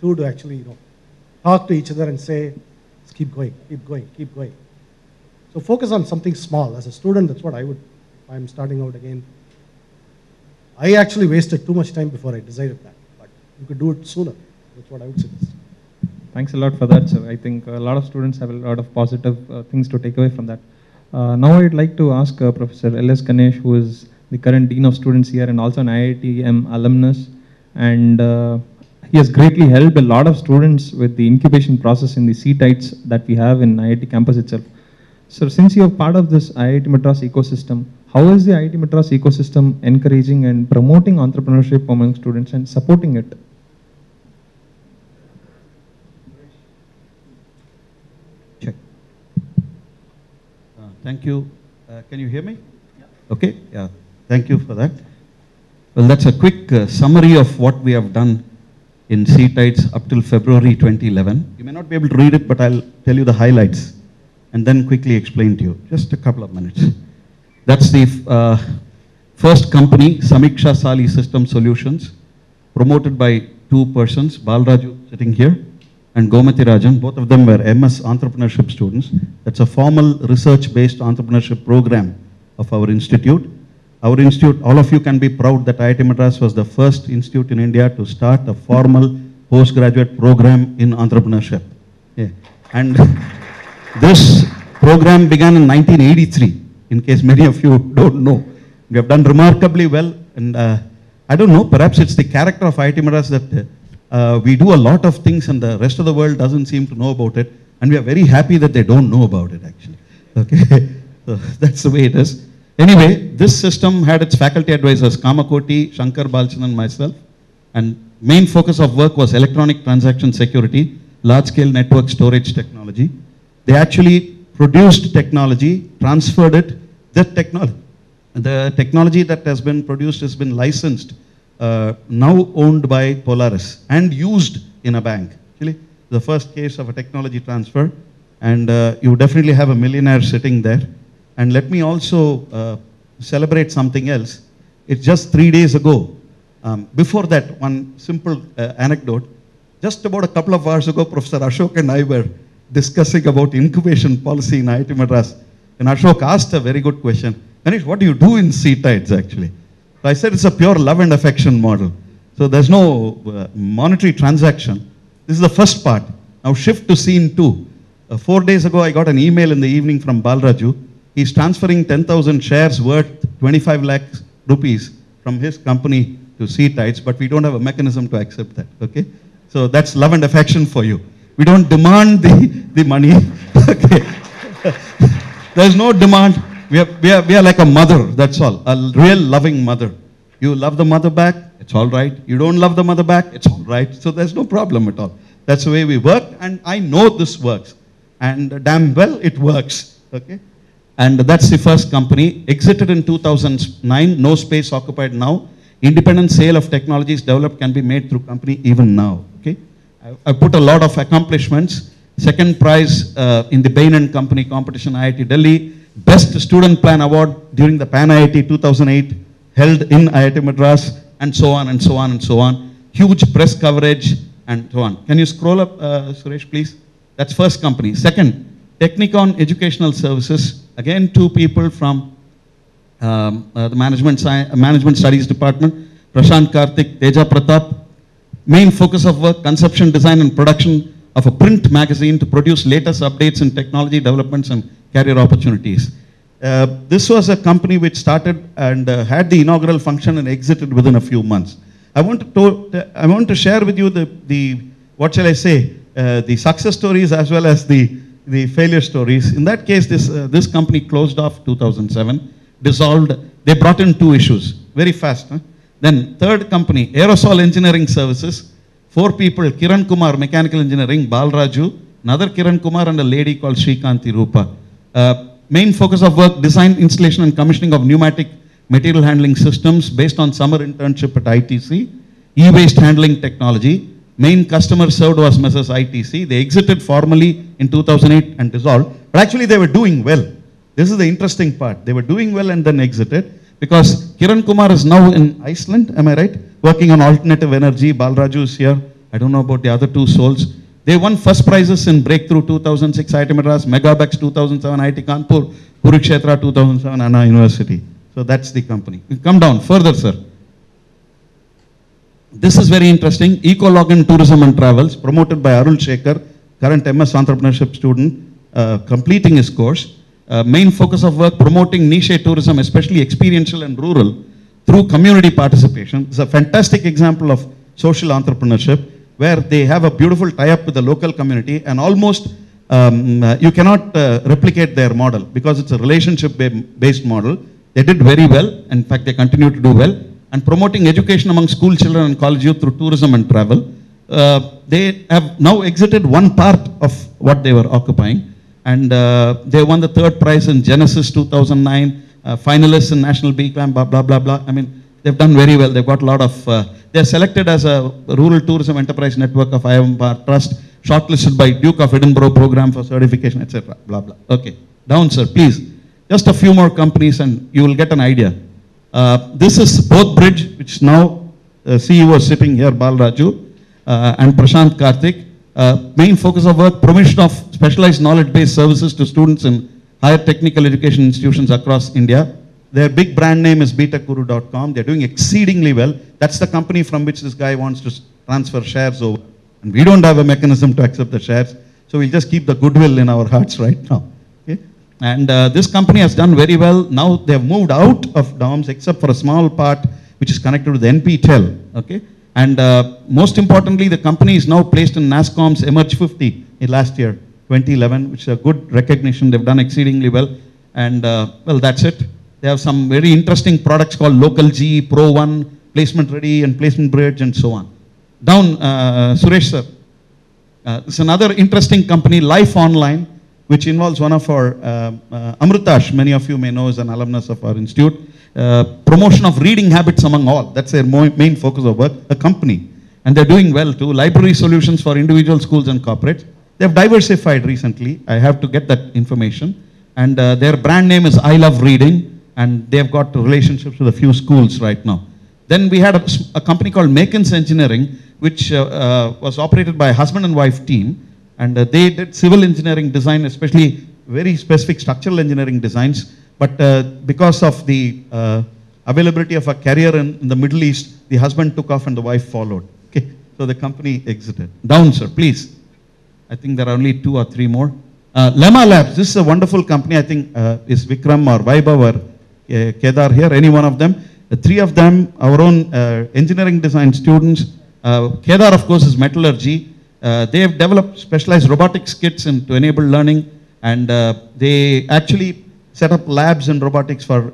two to actually, talk to each other and say, let's keep going, keep going, keep going. So focus on something small. As a student, that's what I would, if I'm starting out again. I actually wasted too much time before I decided that, but you could do it sooner. That's what I would suggest. Thanks a lot for that, sir. I think a lot of students have a lot of positive things to take away from that. Now I'd like to ask Professor L.S. Ganesh, who is the current Dean of Students here and also an IITM alumnus, and he has greatly helped a lot of students with the incubation process in the CTITES that we have in IIT campus itself. So since you are part of this IIT Madras ecosystem, how is the IIT Madras ecosystem encouraging and promoting entrepreneurship among students and supporting it? Check. Thank you. Can you hear me? Yeah. Okay. Yeah. Thank you for that. Well, that's a quick summary of what we have done in CTITES up till February 2011. You may not be able to read it, but I'll tell you the highlights and then quickly explain to you. Just a couple of minutes. That's the first company, Samiksha Sali System Solutions, promoted by two persons, Balraju sitting here and Gomati Rajan. Both of them were MS entrepreneurship students. That's a formal research-based entrepreneurship program of our institute. Our institute, all of you can be proud that IIT Madras was the first institute in India to start a formal postgraduate program in entrepreneurship. Yeah. And this program began in 1983, in case many of you don't know. We have done remarkably well, and I don't know, perhaps it's the character of IIT Madras that we do a lot of things and the rest of the world doesn't seem to know about it, and we are very happy that they don't know about it actually. Okay, so that's the way it is. Anyway, this system had its faculty advisors, Kamakoti, Shankar Balchan and myself, and main focus of work was electronic transaction security, large-scale network storage technology. They actually produced technology, transferred it. The technology that has been produced has been licensed, now owned by Polaris and used in a bank. Actually, the first case of a technology transfer, and you definitely have a millionaire sitting there. And let me also celebrate something else. It's just 3 days ago. Before that, one simple anecdote. Just about a couple of hours ago, Professor Ashok and I were discussing about incubation policy in IIT Madras. And Ashok asked a very good question. Ganesh, what do you do in CTITES actually? So I said it's a pure love and affection model. So there's no monetary transaction. This is the first part. Now shift to scene 2. 4 days ago, I got an email in the evening from Balraju. He's transferring 10,000 shares worth 25 lakh rupees from his company to CTITES, but we don't have a mechanism to accept that, okay? So that's love and affection for you. We don't demand the money, okay? There's no demand. We are like a mother, that's all, a real loving mother. You love the mother back, it's all right. You don't love the mother back, it's all right. So there's no problem at all. That's the way we work, and I know this works. And damn well it works, okay? And that's the first company, exited in 2009, no space occupied now. Independent sale of technologies developed can be made through company even now, okay? I put a lot of accomplishments. Second prize in the Bain & Company competition, IIT Delhi. Best Student Plan Award during the Pan IIT 2008, held in IIT Madras, and so on and so on and so on. Huge press coverage and so on. Can you scroll up, Suresh, please? That's first company. Second, Technicon Educational Services. Again, two people from the Management Studies Department, Prashant Karthik, Teja Pratap. Main focus of work, conception, design and production of a print magazine to produce latest updates in technology developments and career opportunities. This was a company which started and had the inaugural function and exited within a few months. I want to share with you the what shall I say, the success stories as well as the failure stories. In that case, this company closed off 2007, dissolved. They brought in two issues, very fast. Huh? Then third company, Aerosol Engineering Services, 4 people, Kiran Kumar, Mechanical Engineering, Balraju, another Kiran Kumar and a lady called Srikanti Rupa. Main focus of work, design, installation and commissioning of pneumatic material handling systems based on summer internship at ITC, e-waste handling technology. Main customer served was Mrs. ITC. They exited formally in 2008 and dissolved, but actually they were doing well. This is the interesting part. They were doing well and then exited because Kiran Kumar is now in Iceland, am I right? Working on alternative energy. Balraju is here I don't know about the other two souls. They won first prizes in Breakthrough 2006, IIT Madras, Megabex 2007, IIT Kanpur, Kurukshetra 2007, Anna University. So that's the company. You come down further, sir. This is very interesting. Ecologin Tourism and Travels, promoted by Arul Shekhar, current MS entrepreneurship student, completing his course. Main focus of work, promoting niche tourism, especially experiential and rural, through community participation. It's a fantastic example of social entrepreneurship, where they have a beautiful tie-up with the local community, and almost you cannot replicate their model because it's a relationship-based model. They did very well. In fact, they continue to do well. And promoting education among school children and college youth through tourism and travel. They have now exited one part of what they were occupying, and they won the third prize in Genesis 2009, finalists in National Bee Camp, blah, blah, blah, blah. I mean, they've done very well. They've got a lot of, they're selected as a Rural Tourism Enterprise Network of IMPAR Trust, shortlisted by Duke of Edinburgh Program for Certification, etc. Blah, blah. Okay, down, sir, please. Just a few more companies and you will get an idea. This is Both Bridge, which now CEO is sitting here, Balraju, and Prashant Karthik. Main focus of work, provision of specialized knowledge-based services to students in higher technical education institutions across India. Their big brand name is btechguru.com. They're doing exceedingly well. That's the company from which this guy wants to transfer shares over. And we don't have a mechanism to accept the shares. So we'll just keep the goodwill in our hearts right now. Okay? And this company has done very well. Now they have moved out of DOMS except for a small part which is connected with NPTEL. Okay? And most importantly, the company is now placed in NASSCOM's Emerge 50 in last year, 2011, which is a good recognition. They've done exceedingly well. And well, that's it. They have some very interesting products called Local G, Pro One, Placement Ready, and Placement Bridge, and so on. Down, Suresh sir. It's another interesting company, Life Online, which involves one of our, Amritash, many of you may know, is an alumnus of our institute. Promotion of reading habits among all. That's their main focus of work, a company. And they're doing well too. Library solutions for individual schools and corporates. They've diversified recently. I have to get that information. And their brand name is I Love Reading. And they've got relationships with a few schools right now. Then we had a company called Makins Engineering, which was operated by a husband and wife team. And they did civil engineering design, especially very specific structural engineering designs. But because of the availability of a career in the Middle East, the husband took off and the wife followed. Okay, so the company exited. Down, sir, please. I think there are only 2 or 3 more. Lemma Labs, this is a wonderful company. I think is Vikram or Vaibhav or Kedar here, any one of them. The 3 of them, our own engineering design students. Kedar, of course, is metallurgy. They have developed specialized robotics kits to enable learning, and they actually set up labs in robotics for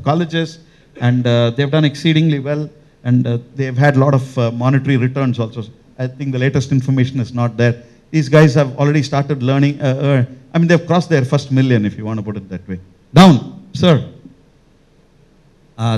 colleges, and they've done exceedingly well, and they've had a lot of monetary returns also. I think the latest information is not there. These guys have already started learning, I mean, they've crossed their first million, if you want to put it that way. Down, sir.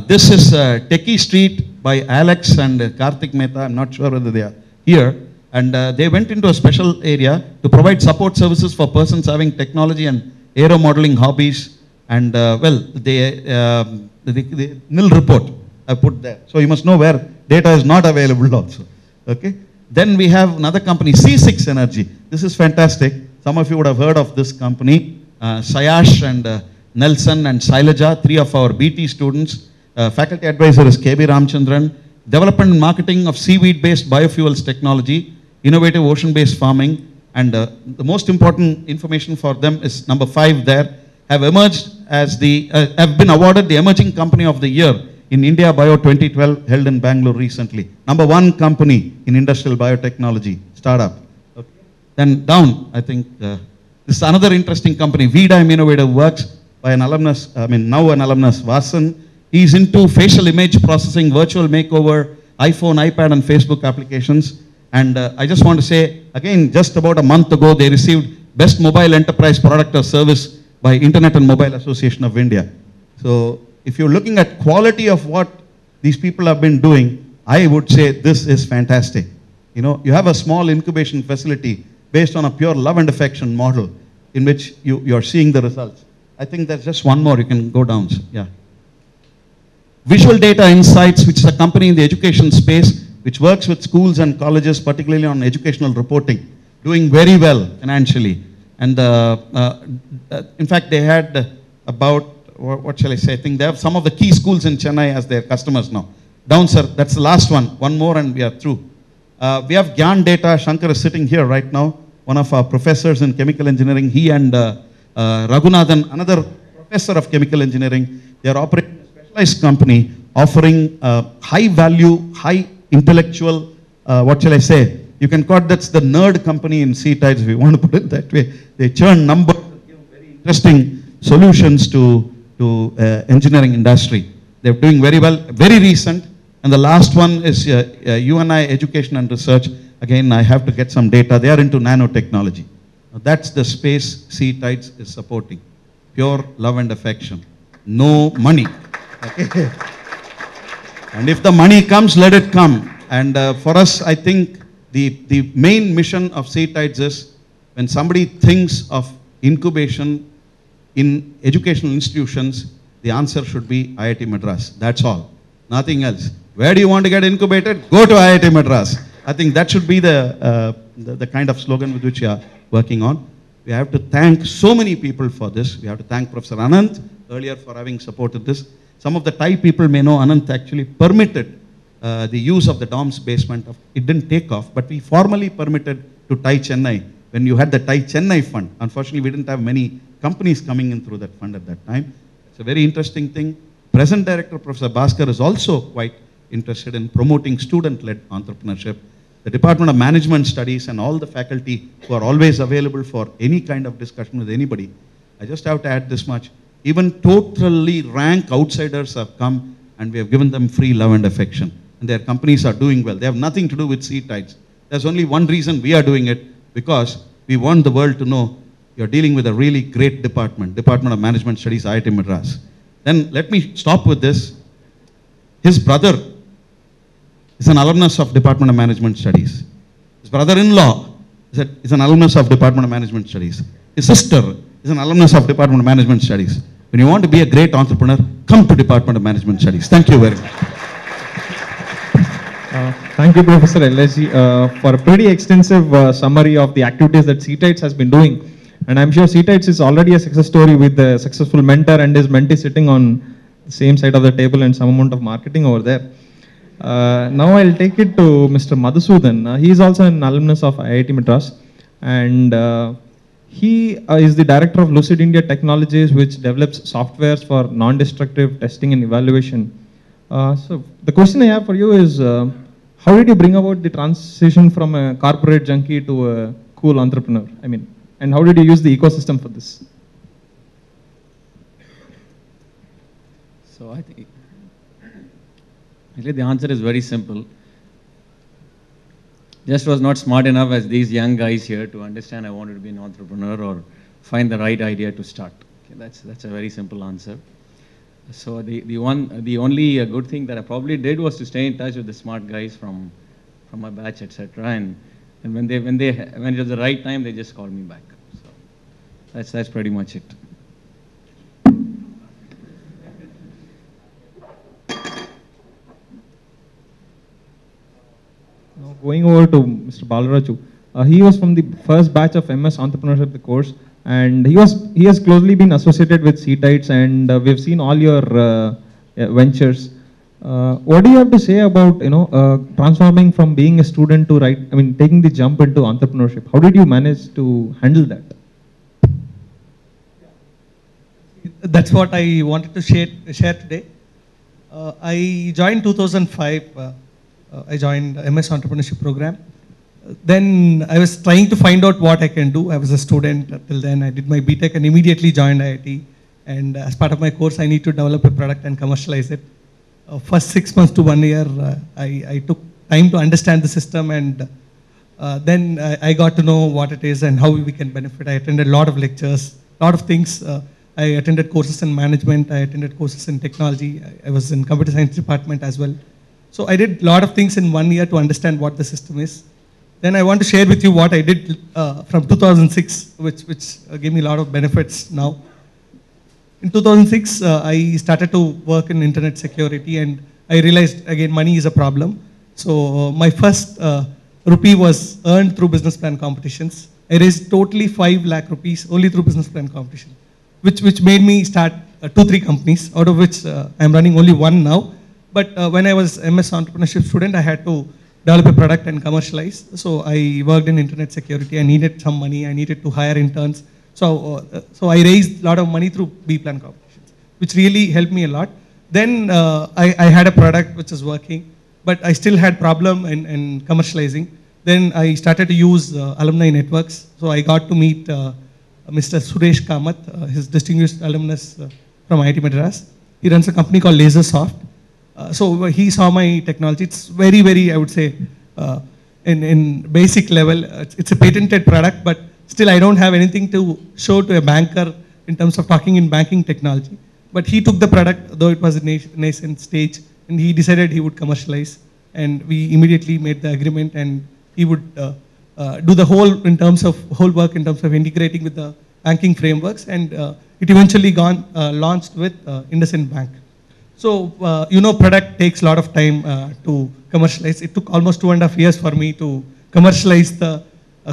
This is Techie Street by Alex and Karthik Mehta. I'm not sure whether they are here. And they went into a special area to provide support services for persons having technology and aero modeling hobbies. And well, the nil report I put there. So you must know where data is not available also. Okay. Then we have another company, C6 Energy. This is fantastic. Some of you would have heard of this company. Sayash and Nelson and Sailaja, 3 of our BT students. Faculty advisor is KB Ramchandran. Development and marketing of seaweed-based biofuels technology, innovative ocean-based farming, and the most important information for them is number 5 there, have emerged as have been awarded the Emerging Company of the Year in India Bio 2012 held in Bangalore recently. Number 1 company in industrial biotechnology, startup. Okay. Then down, I think, this is another interesting company, VDime Innovative Works, by an alumnus, I mean now an alumnus, Vasan. He's into facial image processing, virtual makeover, iPhone, iPad, and Facebook applications. And I just want to say, again, just about a month ago, they received Best Mobile Enterprise Product or Service by Internet and Mobile Association of India. So if you're looking at quality of what these people have been doing, I would say this is fantastic. You know, you have a small incubation facility based on a pure love and affection model in which you're seeing the results. I think there's just one more, you can go down, yeah. Visual Data Insights, which is a company in the education space. which works with schools and colleges, particularly on educational reporting, doing very well financially. And in fact, they had about, what shall I say, I think they have some of the key schools in Chennai as their customers now. Down, sir, that's the last one. One more and we are through. We have Gyan Data. Shankar is sitting here right now, one of our professors in chemical engineering. He and Raghunathan, another professor of chemical engineering, they are operating a specialized company offering high value, high intellectual, what shall I say, you can call that's the nerd company in sea tides, if you want to put it that way. They churn numbers, give very interesting solutions to engineering industry. They're doing very well, very recent. And the last one is UNI Education and Research. Again, I have to get some data. They are into nanotechnology. Now, that's the space Sea Tides is supporting. Pure love and affection. No money. Okay. And if the money comes, let it come. And for us, I think the main mission of Sea Tides is when somebody thinks of incubation in educational institutions, the answer should be IIT Madras. That's all. Nothing else. Where do you want to get incubated? Go to IIT Madras. I think that should be the kind of slogan with which we are working on. We have to thank so many people for this. We have to thank Professor Anant earlier for having supported this. Some of the Thai people may know Anant actually permitted the use of the DOMS basement. It didn't take off, but we formally permitted to Thai Chennai when you had the Thai Chennai fund. Unfortunately, we didn't have many companies coming in through that fund at that time. It's a very interesting thing. Present director, Professor Bhaskar, is also quite interested in promoting student-led entrepreneurship. The Department of Management Studies and all the faculty who are always available for any kind of discussion with anybody. I just have to add this much. Even totally rank outsiders have come and we have given them free love and affection. And their companies are doing well. They have nothing to do with Sea Tides. There's only one reason we are doing it, because we want the world to know you're dealing with a really great department, Department of Management Studies, IIT Madras. Then let me stop with this. His brother is an alumnus of Department of Management Studies. His brother-in-law is an alumnus of Department of Management Studies. His sister is an alumnus of Department of Management Studies. When you want to be a great entrepreneur, come to Department of Management Studies. Thank you very much. Thank you, Professor LSG, for a pretty extensive summary of the activities that Sea Tides has been doing. And I'm sure Sea Tides is already a success story with a successful mentor and his mentee sitting on the same side of the table and some amount of marketing over there. Now I'll take it to Mr. Madhusudan. He is also an alumnus of IIT Madras, and he is the director of Lucid India Technologies, which develops softwares for non-destructive testing and evaluation. So the question I have for you is, how did you bring about the transition from a corporate junkie to a cool entrepreneur? I mean, and how did you use the ecosystem for this? So I think actually the answer is very simple. Just was not smart enough as these young guys here to understand I wanted to be an entrepreneur or find the right idea to start. Okay, that's a very simple answer. So the only good thing that I probably did was to stay in touch with the smart guys from my batch, etc. And when it was the right time, they just called me back. So that's pretty much it. Now going over to Mr. Balaraju, he was from the first batch of MS Entrepreneurship, the course, and he has closely been associated with Sea Tides, and we've seen all your ventures. What do you have to say about transforming from being a student to taking the jump into entrepreneurship? How did you manage to handle that? That's what I wanted to share today. I joined 2005. I joined MS Entrepreneurship program. Then I was trying to find out what I can do. I was a student till then. I did my BTech and immediately joined IIT. And as part of my course, I need to develop a product and commercialize it. First 6 months to 1 year, I took time to understand the system, and then I got to know what it is and how we can benefit. I attended a lot of lectures, a lot of things. I attended courses in management. I attended courses in technology. I was in computer science department as well. So I did a lot of things in 1 year to understand what the system is. Then I want to share with you what I did from 2006, which gave me a lot of benefits now. In 2006, I started to work in internet security, and I realized, again, money is a problem. So my first rupee was earned through business plan competitions. I raised totally 5 lakh rupees only through business plan competition, which made me start 2-3 companies, out of which I'm running only one now. But when I was MS entrepreneurship student, I had to develop a product and commercialize. So I worked in internet security. I needed some money. I needed to hire interns. So I raised a lot of money through B plan competitions, which really helped me a lot. Then I had a product which was working, but I still had problem in commercializing. Then I started to use alumni networks. So I got to meet Mr. Suresh Kamath, his distinguished alumnus from IIT Madras. He runs a company called LaserSoft. So he saw my technology. It's very, very, I would say, in basic level, it's a patented product, but still I don't have anything to show to a banker in terms of talking in banking technology. But he took the product, though it was a nascent stage, and he decided he would commercialize. And we immediately made the agreement, and he would do the whole work in terms of integrating with the banking frameworks. And it eventually launched with IndusInd Bank. So, product takes a lot of time to commercialize. It took almost 2.5 years for me to commercialize the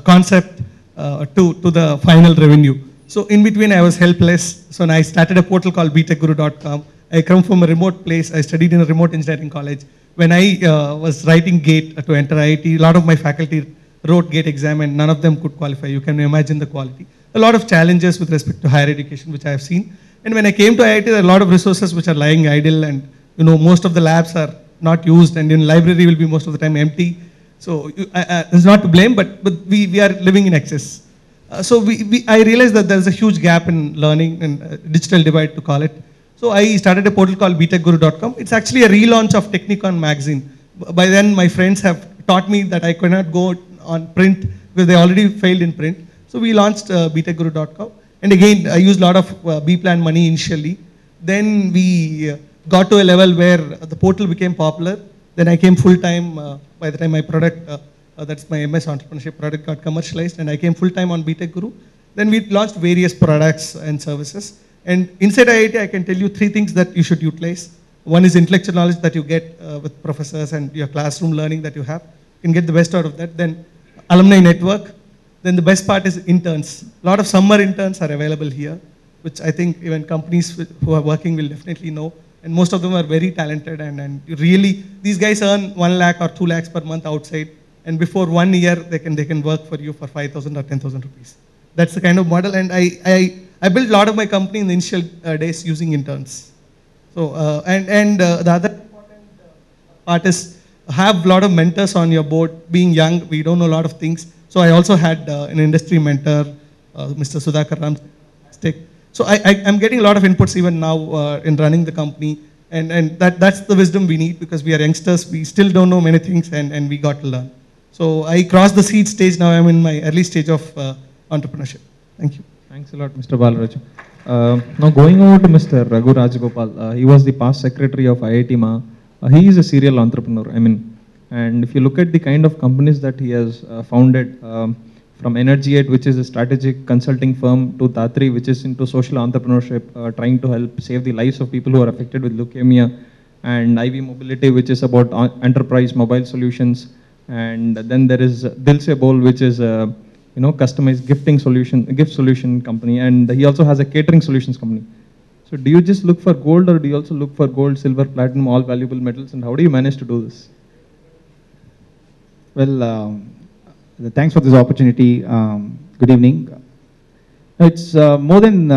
concept to the final revenue. So in between, I was helpless. So I started a portal called btechguru.com. I come from a remote place. I studied in a remote engineering college. When I was writing GATE to enter IIT, a lot of my faculty wrote GATE exam and none of them could qualify. You can imagine the quality. A lot of challenges with respect to higher education, which I have seen. And when I came to IIT, there are a lot of resources which are lying idle, and most of the labs are not used, and in library will be most of the time empty. So it's not to blame, but we are living in excess. I realized that there is a huge gap in learning and digital divide to call it. So I started a portal called btechguru.com. It's actually a relaunch of Technicon magazine. By then, my friends have taught me that I could not go on print because they already failed in print. So we launched btechguru.com. And again, I used a lot of B-plan money initially. Then we got to a level where the portal became popular. Then I came full-time by the time my product, that's my MS entrepreneurship product, got commercialized, and I came full-time on BTech Guru. Then we launched various products and services. And inside IIT, I can tell you 3 things that you should utilize. One is intellectual knowledge that you get with professors and your classroom learning that you have. You can get the best out of that. Then alumni network. Then the best part is interns. A lot of summer interns are available here, which I think even companies who are working will definitely know. And most of them are very talented, and really, these guys earn 1 lakh or 2 lakhs per month outside, and before 1 year, they can work for you for 5,000 or 10,000 rupees. That's the kind of model, and I built a lot of my company in the initial days using interns. So, the other important part is have a lot of mentors on your board. Being young, we don't know a lot of things. So I also had an industry mentor, Mr. Sudhakar Ramstick. So I'm getting a lot of inputs even now in running the company, and that's the wisdom we need, because we are youngsters, we still don't know many things, and we got to learn. So I crossed the seed stage, now I'm in my early stage of entrepreneurship. Thank you. Thanks a lot, Mr. Balaraju. Now going over to Mr. Raghu Rajagopal, he was the past secretary of Iitmaa'S. He is a serial entrepreneur, and if you look at the kind of companies that he has founded, from Energy8, which is a strategic consulting firm, to Datri, which is into social entrepreneurship, trying to help save the lives of people who are affected with leukemia, and IV Mobility, which is about enterprise mobile solutions, and then there is Dil Se Bol, which is a customized gift solution company, and he also has a catering solutions company. So do you just look for gold, or do you also look for gold, silver, platinum, all valuable metals, and how do you manage to do this? Well, thanks for this opportunity. Good evening. It's more than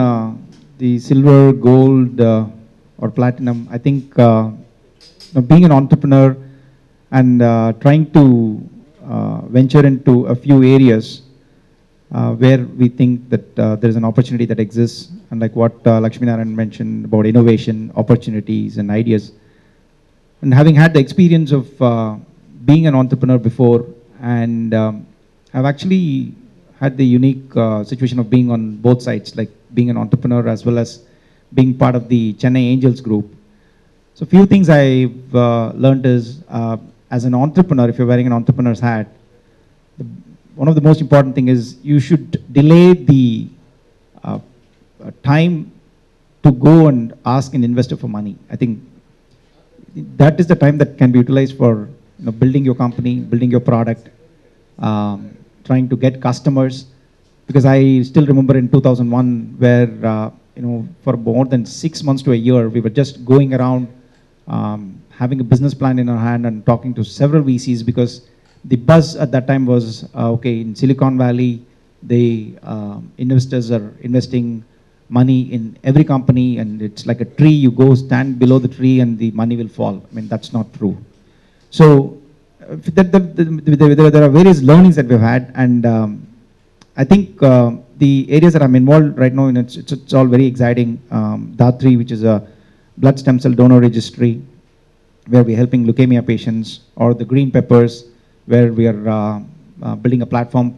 the silver, gold, or platinum. I think being an entrepreneur and trying to venture into a few areas where we think that there is an opportunity that exists, and like what Lakshmi Narayan mentioned about innovation, opportunities, and ideas. And having had the experience of being an entrepreneur before, and I've actually had the unique situation of being on both sides, like being an entrepreneur as well as being part of the Chennai Angels group. So few things I've learned is, as an entrepreneur, if you're wearing an entrepreneur's hat, one of the most important thing is you should delay the time to go and ask an investor for money. I think that is the time that can be utilized for building your company, building your product, trying to get customers. Because I still remember in 2001 where, for more than 6 months to a year, we were just going around having a business plan in our hand and talking to several VCs, because the buzz at that time was, okay, in Silicon Valley, the investors are investing money in every company, and it's like a tree. You go stand below the tree and the money will fall. I mean, that's not true. So there are various learnings that we've had, and I think the areas that I'm involved right now in, it's all very exciting. Datri, which is a blood stem cell donor registry, where we're helping leukemia patients, or the Green Peppers, where we are building a platform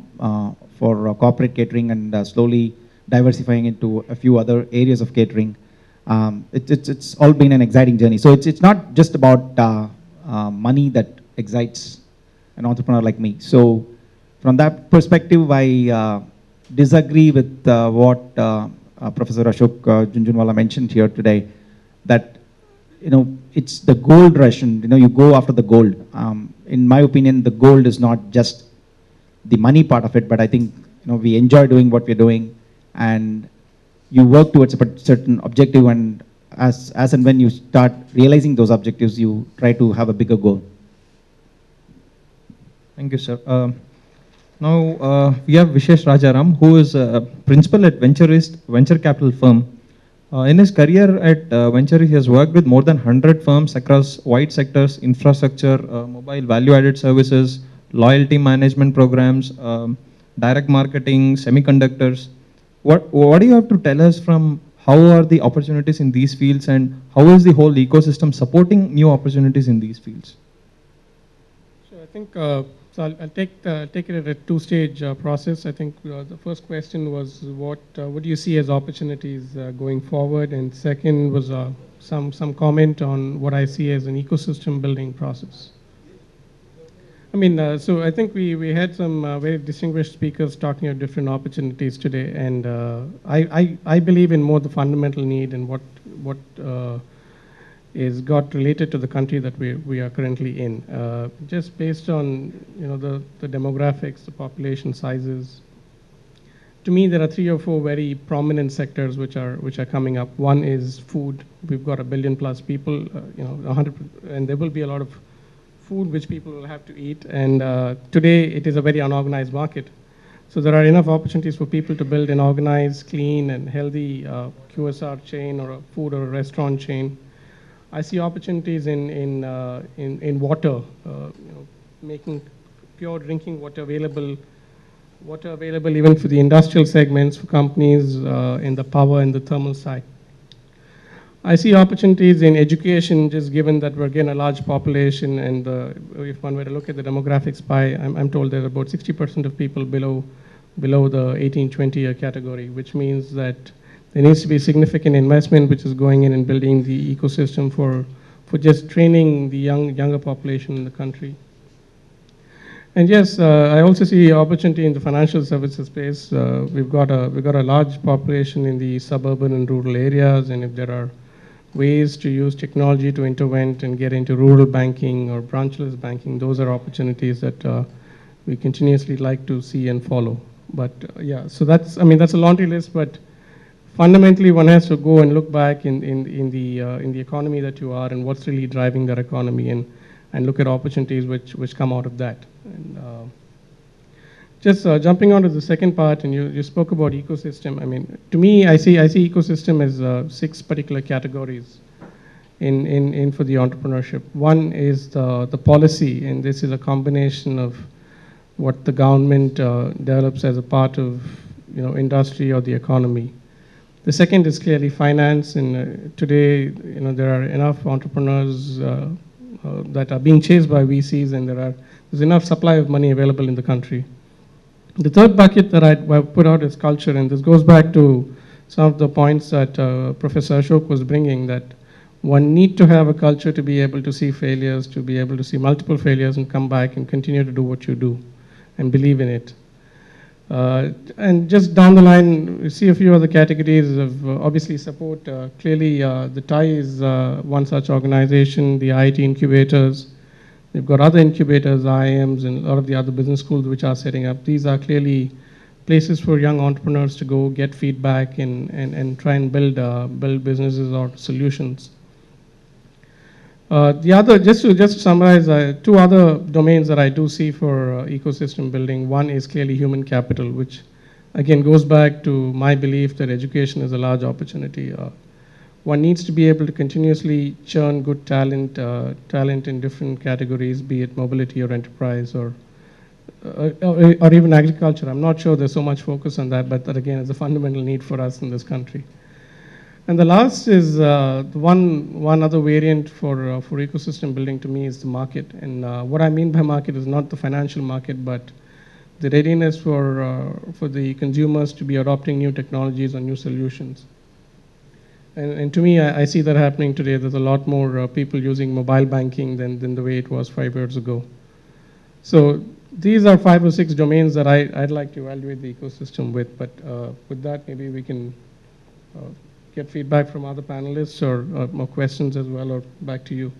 for corporate catering and slowly diversifying into a few other areas of catering. It's all been an exciting journey. So it's not just about money that excites an entrepreneur like me. So from that perspective, I disagree with what Professor Ashok Junjunwala mentioned here today, that it's the gold rush, and you go after the gold. In my opinion, the gold is not just the money part of it, but I think we enjoy doing what we're doing, and you work towards a certain objective, and as and when you start realizing those objectives, you try to have a bigger goal. Thank you, sir. Now we have Vishesh Rajaram, who is a principal at venture capital firm. In his career at Venture, he has worked with more than 100 firms across wide sectors: infrastructure, mobile value-added services, loyalty management programs, direct marketing, semiconductors. What do you have to tell us from how are the opportunities in these fields, and how is the whole ecosystem supporting new opportunities in these fields? So I think so I'll take it at a two-stage process. I think the first question was what do you see as opportunities going forward, and second was some comment on what I see as an ecosystem building process. I mean, so I think we had some very distinguished speakers talking about different opportunities today, and I believe in more the fundamental need and what is got related to the country that we are currently in. Just based on the demographics, the population sizes. To me, there are 3 or 4 very prominent sectors which are coming up. One is food. We've got 1 billion plus people, 100, and there will be a lot of food which people will have to eat. And today it is a very unorganized market. So there are enough opportunities for people to build an organized, clean, and healthy QSR chain or a food or a restaurant chain. I see opportunities in water, making pure drinking water available even for the industrial segments, for companies in the power and the thermal side. I see opportunities in education, just given that we're again a large population, and if one were to look at the demographics pie, I'm told that about 60% of people below the 18-20 year category, which means that there needs to be significant investment which is going in and building the ecosystem for just training the younger population in the country. And yes, I also see opportunity in the financial services space. We've got a large population in the suburban and rural areas, and if there are ways to use technology to intervene and get into rural banking or branchless banking, those are opportunities that we continuously like to see and follow. But yeah, so that's a laundry list, but fundamentally, one has to go and look back in the economy that you are and what's really driving that economy, and look at opportunities which come out of that. And just jumping on to the second part, and you spoke about ecosystem. I mean, to me, I see ecosystem as 6 particular categories in for the entrepreneurship. One is the policy, and this is a combination of what the government develops as a part of industry or the economy. The second is clearly finance, and today, there are enough entrepreneurs that are being chased by VCs, and there's enough supply of money available in the country. The third bucket that I put out is culture, and this goes back to some of the points that Professor Ashok was bringing, that one need to have a culture to be able to see failures, to be able to see multiple failures and come back and continue to do what you do and believe in it. And just down the line, we see a few other categories of obviously support. Clearly, the TIE is one such organization, the IIT incubators. We've got other incubators, IIMs, and a lot of the other business schools which are setting up. These are clearly places for young entrepreneurs to go get feedback and try and build businesses or solutions. The other, just to summarize, two other domains that I do see for ecosystem building. One is clearly human capital, which again goes back to my belief that education is a large opportunity. One needs to be able to continuously churn good talent in different categories, be it mobility or enterprise or even agriculture. I'm not sure there's so much focus on that, but that again is a fundamental need for us in this country. And the last is one other variant for ecosystem building to me is the market. And what I mean by market is not the financial market, but the readiness for the consumers to be adopting new technologies or new solutions. And to me, I see that happening today. There's a lot more people using mobile banking than the way it was 5 years ago. So these are 5 or 6 domains that I'd like to evaluate the ecosystem with. But with that, maybe we can get feedback from other panelists or more questions as well, or back to you.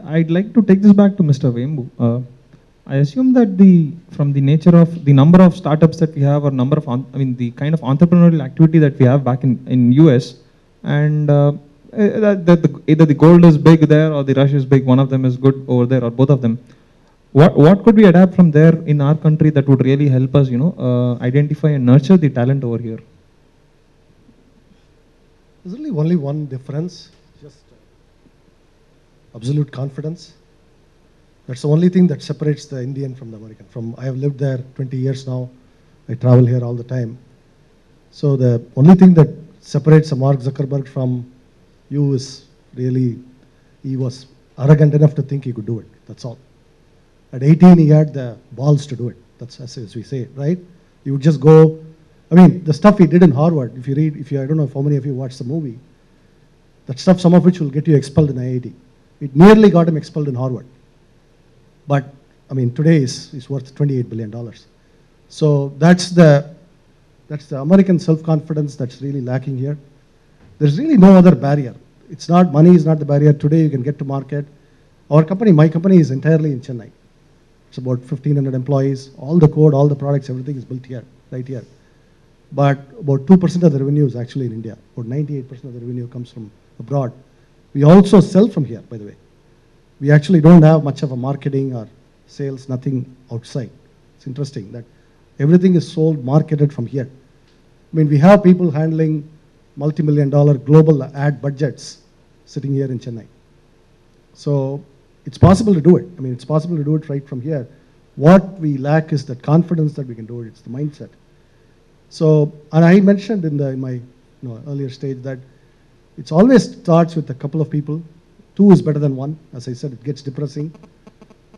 I'd like to take this back to Mr. Vembu. I assume that from the nature of the number of startups that we have, or number of, the kind of entrepreneurial activity that we have back in US, and either the gold is big there or the rush is big, one of them is good over there, or both of them. What could we adapt from there in our country that would really help us, identify and nurture the talent over here? There's only one difference, just absolute confidence. That's the only thing that separates the Indian from the American. I have lived there 20 years now. I travel here all the time. So the only thing that separates Mark Zuckerberg from you is really, he was arrogant enough to think he could do it. That's all. At 18, he had the balls to do it. That's as we say, right? He would just go. The stuff he did in Harvard, if you I don't know how many of you watched the movie, that stuff, some of which will get you expelled in IIT. It nearly got him expelled in Harvard. But, today is worth $28 billion. So that's the American self-confidence that's really lacking here. There's really no other barrier. Money is not the barrier. Today you can get to market. My company is entirely in Chennai. It's about 1,500 employees. All the code, all the products, everything is built here, right here. But about 2% of the revenue is actually in India. About 98% of the revenue comes from abroad. We also sell from here, by the way. We actually don't have much of a marketing or sales, nothing outside. It's interesting that everything is sold, marketed from here. We have people handling multi-million-dollar global ad budgets sitting here in Chennai. So it's possible to do it. It's possible to do it right from here. What we lack is that confidence that we can do it. It's the mindset. So, and I mentioned in my earlier stage that it always starts with a couple of people. 2 is better than 1. As I said, it gets depressing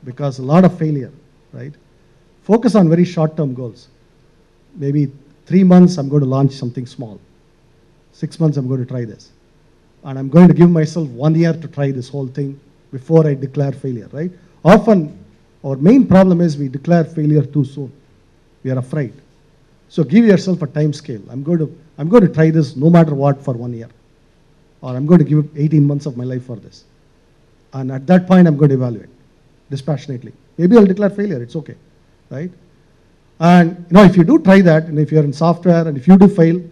because a lot of failure, right? Focus on very short-term goals. Maybe 3 months, I'm going to launch something small. 6 months, I'm going to try this. And I'm going to give myself 1 year to try this whole thing before I declare failure, right? Often, our main problem is we declare failure too soon. We are afraid. So give yourself a time scale. I'm going to try this no matter what for 1 year. Or I'm going to give 18 months of my life for this. And at that point, I'm going to evaluate dispassionately. Maybe I'll declare failure. It's okay, right? And if you do try that, and if you're in software, and if you do fail,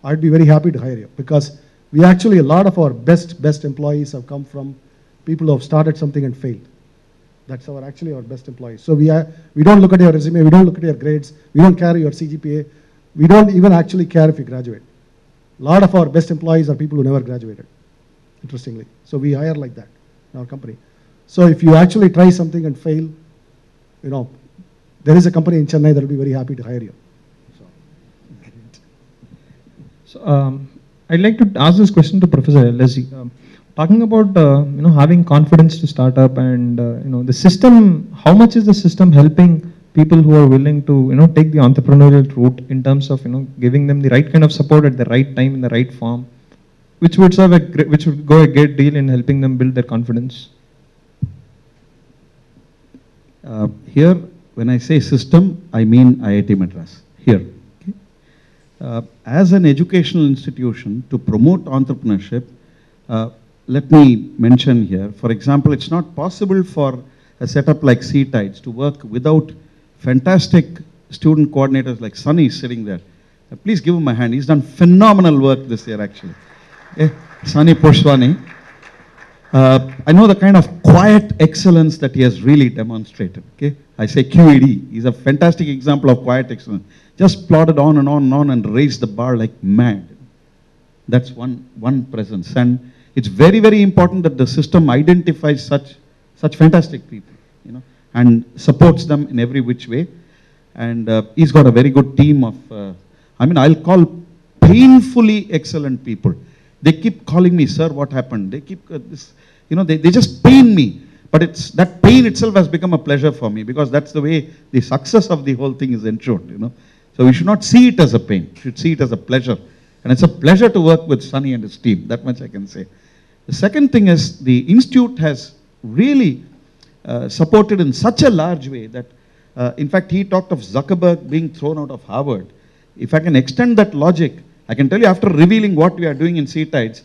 I'd be very happy to hire you, because we actually, a lot of our best employees have come from people who have started something and failed. That's actually our best employees. So we don't look at your resume, we don't look at your grades, we don't care your CGPA, we don't even actually care if you graduate. A lot of our best employees are people who never graduated, interestingly. So we hire like that in our company. So if you actually try something and fail, there is a company in Chennai that will be very happy to hire you. So I'd like to ask this question to Professor LSG. Talking about having confidence to start up, and the system, how much is the system helping people who are willing to take the entrepreneurial route in terms of giving them the right kind of support at the right time in the right form, which would go a great deal in helping them build their confidence? Here, when I say system, I mean IIT Madras. Here, okay? As an educational institution to promote entrepreneurship, let me mention here, for example, it's not possible for a setup like Tides to work without fantastic student coordinators like Sunny sitting there. Please give him a hand. He's done phenomenal work this year, actually. Sunny Poshwani. I know the kind of quiet excellence that he has really demonstrated. Okay, I say QED. He's a fantastic example of quiet excellence. Just plodded on and on and on and raised the bar like mad. That's one presence. And it's very, very important that the system identifies such fantastic people, you know, and supports them in every which way. And he's got a very good team of, I'll call painfully excellent people. They keep calling me, sir, what happened? They keep this, you know, they just pain me. But it's that pain itself has become a pleasure for me, because that's the way the success of the whole thing is ensured, you know. So we should not see it as a pain. We should see it as a pleasure. And it's a pleasure to work with Sunny and his team. That much I can say. The second thing is the institute has really supported in such a large way that, in fact, he talked of Zuckerberg being thrown out of Harvard. If I can extend that logic, I can tell you, after revealing what we are doing in Tides,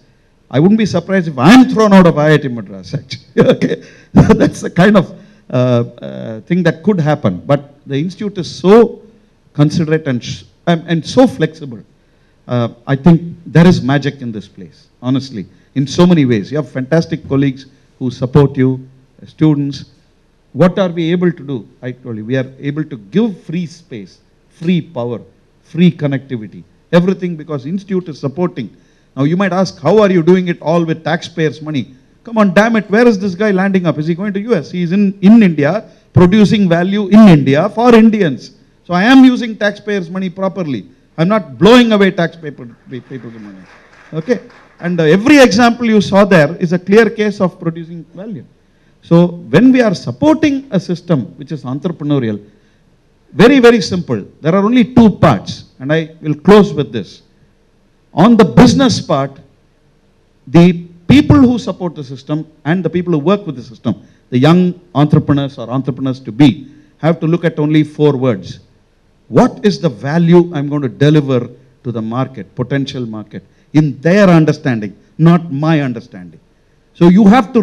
I wouldn't be surprised if I'm thrown out of IIT Madras, actually. Okay, that's the kind of thing that could happen. But the institute is so considerate and so flexible. I think there is magic in this place, honestly, in so many ways. You have fantastic colleagues who support you, students. What are we able to do? I told you, we are able to give free space, free power, free connectivity, everything, because institute is supporting. Now you might ask, how are you doing it all with taxpayers' money? Come on, damn it, where is this guy landing up? Is he going to US? He is in India, producing value in India for Indians. So I am using taxpayers' money properly. I'm not blowing away taxpayers' money. Okay? And every example you saw there is a clear case of producing value. So when we are supporting a system which is entrepreneurial, very, very simple. There are only two parts, and I will close with this. On the business part, the people who support the system and the people who work with the system, the young entrepreneurs or entrepreneurs to be, have to look at only 4 words. What is the value I'm going to deliver to the market, potential market, in their understanding, not my understanding? So you have to